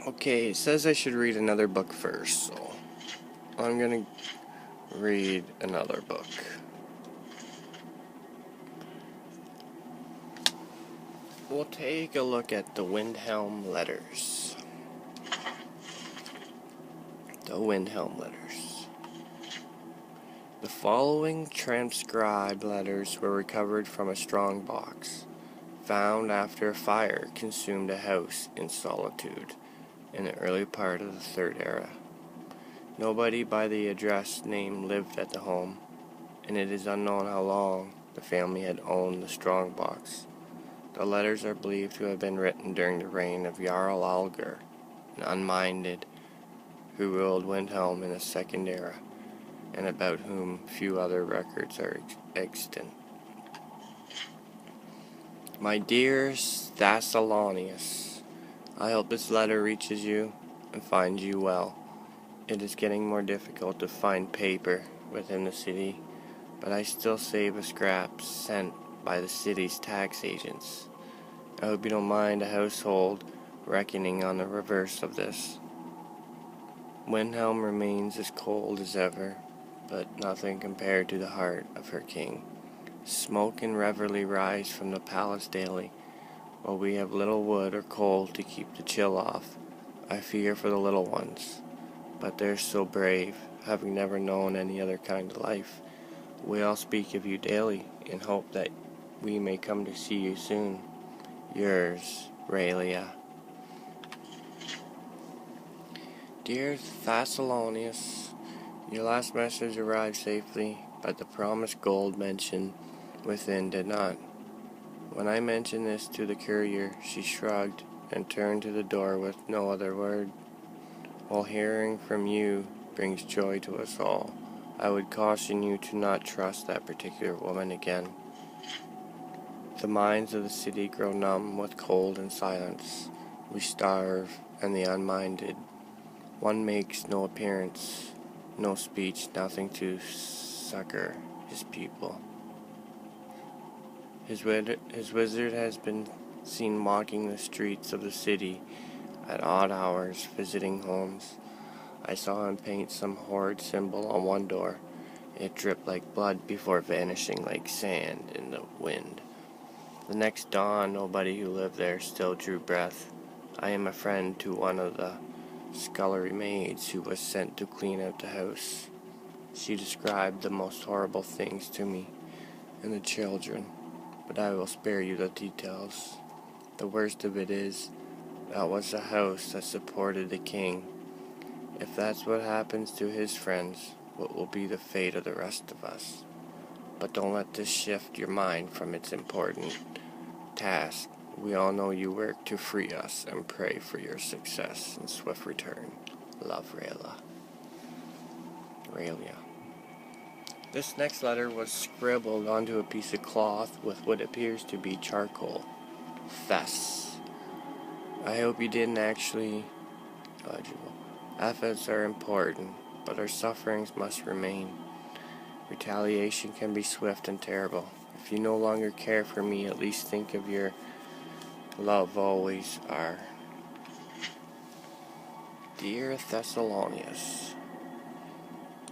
Okay, it says I should read another book first, so I'm gonna read another book. We'll take a look at the Windhelm Letters. The Windhelm Letters. The following transcribed letters were recovered from a strong box, found after a fire consumed a house in Solitude in the early part of the Third Era. Nobody by the address name lived at the home, and it is unknown how long the family had owned the strong box. The letters are believed to have been written during the reign of Jarl Alger, an unminded, who ruled Windhelm in the Second Era, and about whom few other records are extant. My dear Thessalonius, I hope this letter reaches you and finds you well. It is getting more difficult to find paper within the city, but I still save a scrap sent by the city's tax agents. I hope you don't mind a household reckoning on the reverse of this. Windhelm remains as cold as ever, but nothing compared to the heart of her king. Smoke and revelry rise from the palace daily, while we have little wood or coal to keep the chill off. I fear for the little ones, but they're so brave, having never known any other kind of life. We all speak of you daily, and hope that we may come to see you soon. Yours, Raelia. Dear Thessalonius, your last message arrived safely, but the promised gold mentioned within did not. When I mentioned this to the courier, she shrugged and turned to the door with no other word. While hearing from you brings joy to us all, I would caution you to not trust that particular woman again. The minds of the city grow numb with cold and silence. We starve, and the unminded. One makes no appearance, no speech, nothing to succor his people. His wizard has been seen walking the streets of the city at odd hours, visiting homes. I saw him paint some horrid symbol on one door. It dripped like blood before vanishing like sand in the wind. The next dawn, nobody who lived there still drew breath. I am a friend to one of the scullery maids who was sent to clean out the house. She described the most horrible things to me and the children, but I will spare you the details. The worst of it is, that was the house that supported the king. If that's what happens to his friends, what will be the fate of the rest of us? But don't let this shift your mind from its important task. We all know you work to free us and pray for your success and swift return. Love, Raelia. This next letter was scribbled onto a piece of cloth with what appears to be charcoal. Thess. I hope you didn't actually... Legible. Efforts are important, but our sufferings must remain. Retaliation can be swift and terrible. If you no longer care for me, at least think of your love always are. Dear Thessalonius,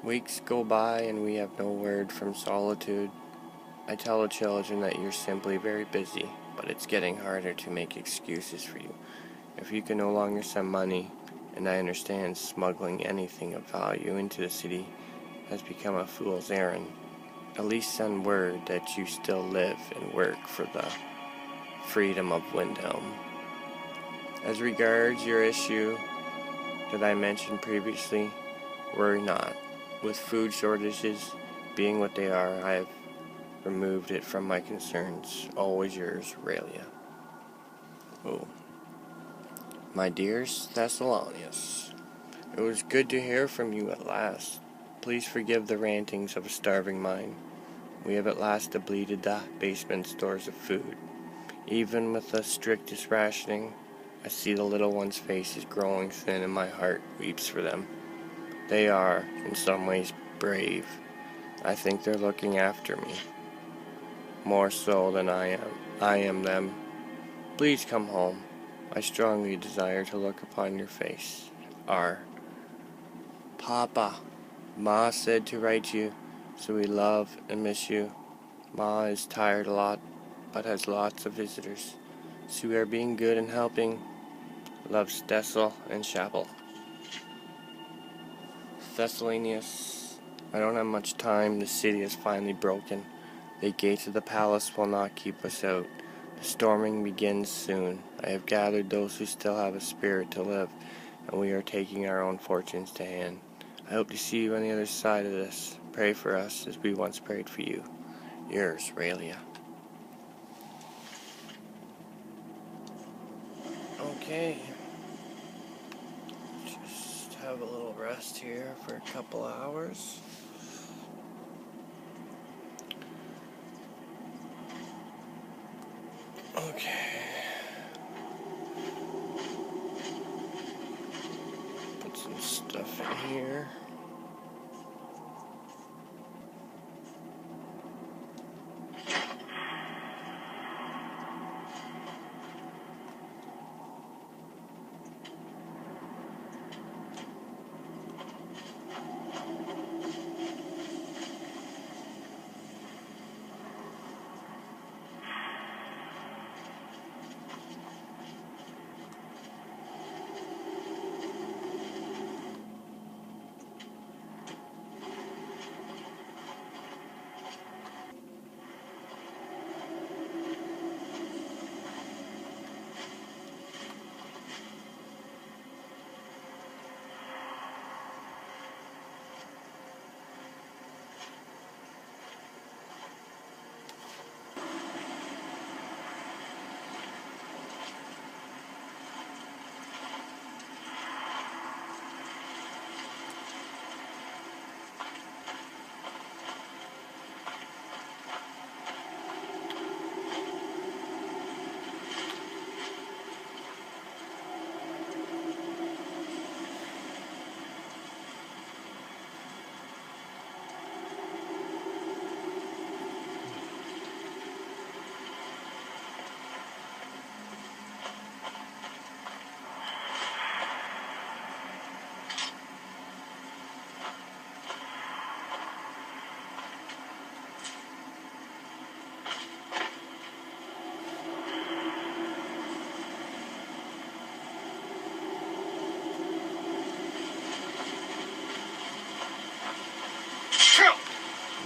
weeks go by and we have no word from Solitude. I tell the children that you're simply very busy, but it's getting harder to make excuses for you. If you can no longer send money, and I understand smuggling anything of value into the city has become a fool's errand, at least send word that you still live and work for the freedom of Windhelm. As regards your issue that I mentioned previously, worry not. With food shortages being what they are, I have removed it from my concerns. Always yours, Raelia. Oh. My dearest Thessalonius, it was good to hear from you at last. Please forgive the rantings of a starving mind. We have at last depleted the basement stores of food. Even with the strictest rationing, I see the little ones' faces growing thin and my heart weeps for them. They are, in some ways, brave. I think they're looking after me. More so than I am them. Please come home. I strongly desire to look upon your face. R. Papa, Ma said to write you, so we love and miss you. Ma is tired a lot, but has lots of visitors, so we are being good and helping. Loves Dessel and Chapel. Thessalonius, I don't have much time. The city is finally broken. The gates of the palace will not keep us out. The storming begins soon. I have gathered those who still have a spirit to live, and we are taking our own fortunes to hand. I hope to see you on the other side of this. Pray for us as we once prayed for you. Yours, Raelia. Okay. Just have a little rest here for a couple hours. Okay. Put some stuff in here.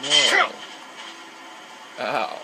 Whoa. Ow.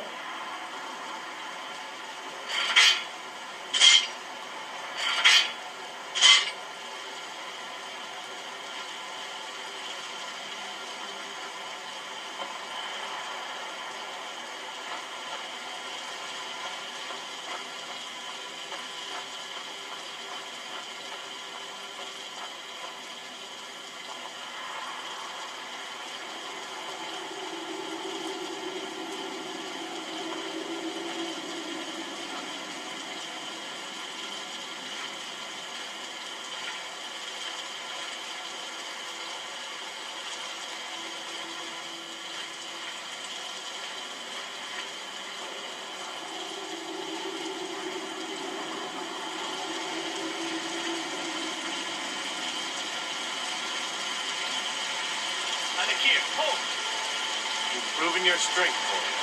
You've proven your strength, warrior.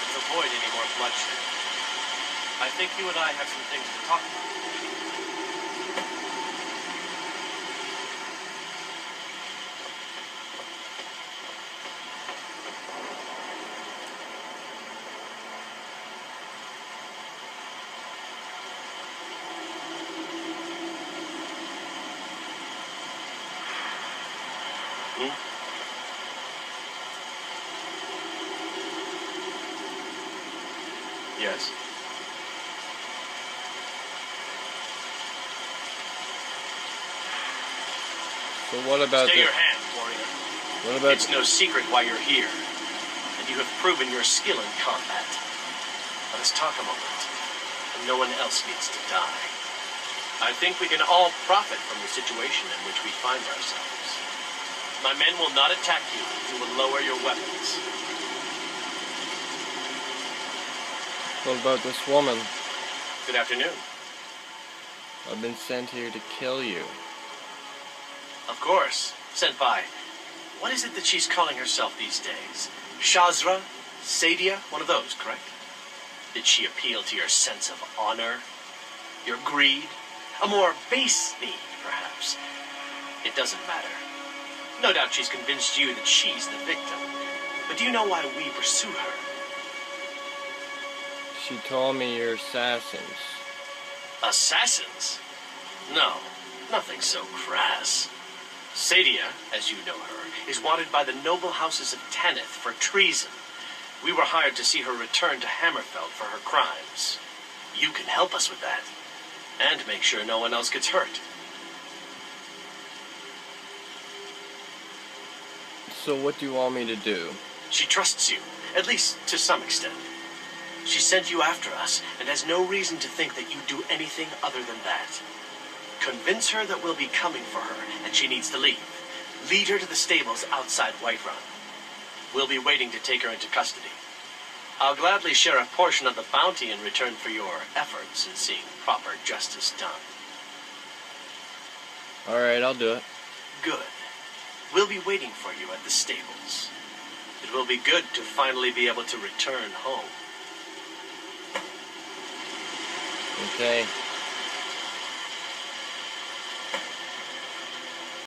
Let's avoid any more bloodshed. I think you and I have some things to talk about. Yes. So what about Stay your hand, warrior. What about It's no secret why you're here, and you have proven your skill in combat. Let us talk a moment, and no one else needs to die. I think we can all profit from the situation in which we find ourselves. My men will not attack you. You will lower your weapons. What about this woman? Good afternoon. I've been sent here to kill you. Of course. Sent by... What is it that she's calling herself these days? Shazra? Sadia? One of those, correct? Did she appeal to your sense of honor? Your greed? A more base need, perhaps? It doesn't matter. No doubt she's convinced you that she's the victim. But do you know why we pursue her? She told me you're assassins. Assassins? No, nothing so crass. Sadia, as you know her, is wanted by the noble houses of Tanith for treason. We were hired to see her return to Hammerfell for her crimes. You can help us with that. And make sure no one else gets hurt. So what do you want me to do? She trusts you, at least to some extent. She sent you after us, and has no reason to think that you'd do anything other than that. Convince her that we'll be coming for her, and she needs to leave. Lead her to the stables outside Whiterun. We'll be waiting to take her into custody. I'll gladly share a portion of the bounty in return for your efforts in seeing proper justice done. Alright, I'll do it. Good. We'll be waiting for you at the stables. It will be good to finally be able to return home. Okay.